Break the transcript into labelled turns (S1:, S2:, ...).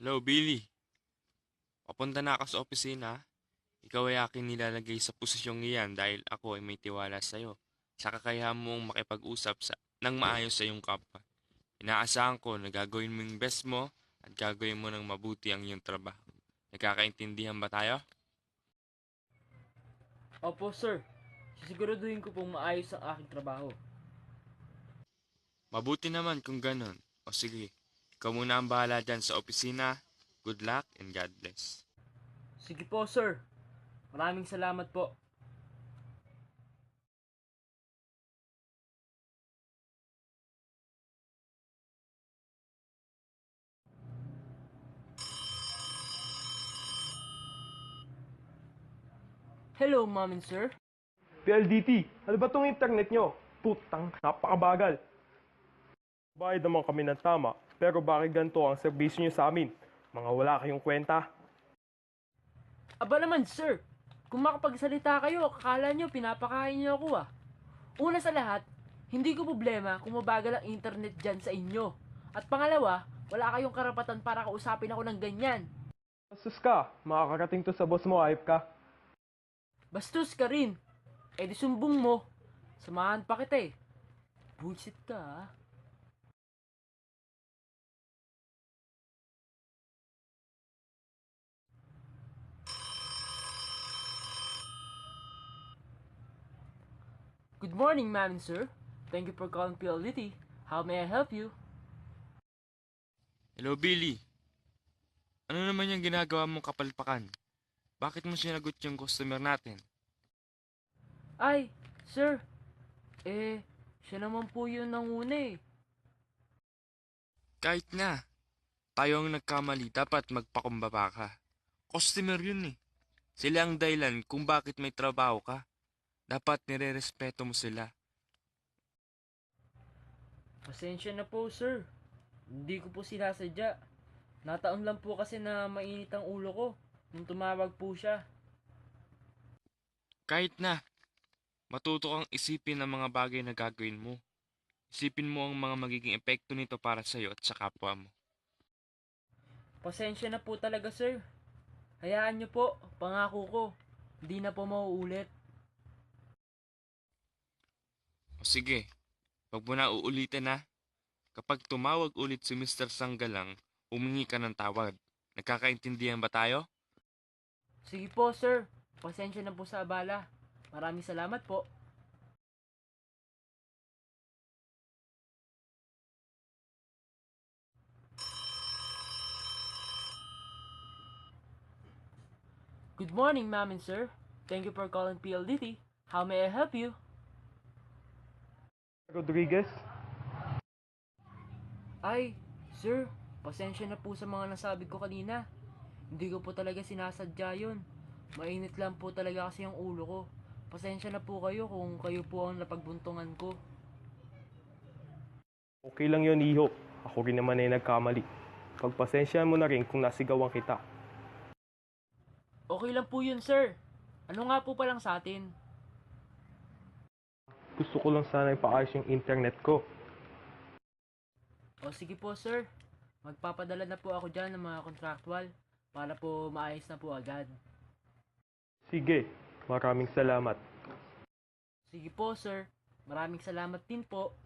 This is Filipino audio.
S1: Hello, Billy. Papunta na ako sa opisina. Ikaw ay aking nilalagay sa posisyong iyan dahil ako ay may tiwala sa'yo. Sa kakayahan mong makipag-usap ng maayos sa iyong kapwa. Inaasahan ko na gagawin mo yung best mo at gagawin mo ng mabuti ang iyong trabaho. Nagkakaintindihan ba tayo?
S2: Opo, sir. Sisiguraduhin ko pong maayos ang aking trabaho.
S1: Mabuti naman kung ganun. O sige, ikaw muna ang bahala dyan sa opisina. Good luck and God bless.
S2: Sige po, sir. Maraming salamat po. Hello, ma'am and sir.
S3: PLDT, ano ba tong internet nyo? Putang, napakabagal. Bayad naman kami ng tama, pero bakit ganito ang serbisyo nyo sa amin? Mga wala kayong kwenta.
S2: Aba naman, sir. Kung makapagsalita kayo, akala nyo pinapakain nyo ako ah. Una sa lahat, hindi ko problema kung mabagal ang internet dyan sa inyo. At pangalawa, wala kayong karapatan para kausapin ako ng ganyan.
S3: Bastos ka, makakarating to sa boss mo, ayop ka.
S2: Bastos ka rin. Eh di sumbong mo. Samahan pa kita eh. Bullshit ka ah. Good morning, ma'am and sir. Thank you for calling PLDT. How may I help you?
S1: Hello, Billy. Ano naman yung ginagawa mong kapalpakan? Bakit mo sinagot yung customer natin?
S2: Ay, sir. Siya naman po yung nanguna eh.
S1: Kahit na. Tayo ang nagkamali, dapat magpakumbaba ka. Customer yun eh. Sila ang dahilan kung bakit may trabaho ka. Dapat nire-respeto mo sila.
S2: Pasensya na po, sir. Hindi ko po sinasadya. Nataon lang po kasi na mainit ang ulo ko nung tumawag po siya.
S1: Kahit na, matuto kang isipin ang mga bagay na gagawin mo. Isipin mo ang mga magiging epekto nito para sa'yo at sa kapwa mo.
S2: Pasensya na po talaga, sir. Hayaan niyo po, pangako ko. Hindi na po mauulit.
S1: O sige, pag mo na uulitin na, kapag tumawag ulit si Mr. Sanggalang, humingi ka ng tawad. Nagkakaintindihan ba tayo?
S2: Sige po, sir. Pasensya na po sa abala. Maraming salamat po. Good morning, ma'am and sir. Thank you for calling PLDT. How may I help you?
S3: Rodriguez,
S2: Ay, sir. Pasensya na po sa mga nasabi ko kanina. Hindi ko po talaga sinasadya yun. Mainit lang po talaga kasi ang ulo ko. Pasensya na po kayo kung kayo po ang napagbuntungan ko.
S3: okay lang yon iho. Ako rin naman ay nagkamali. Pagpasensyahan mo na rin kung nasigawan kita.
S2: Okay lang po yun, sir. Ano nga po palang sa atin?
S3: Gusto ko lang sana ipaayos yung internet ko.
S2: O sige po, sir. Magpapadala na po ako dyan ng mga contractual para po maayos na po agad.
S3: Sige, maraming salamat.
S2: Sige po, sir. Maraming salamat din po.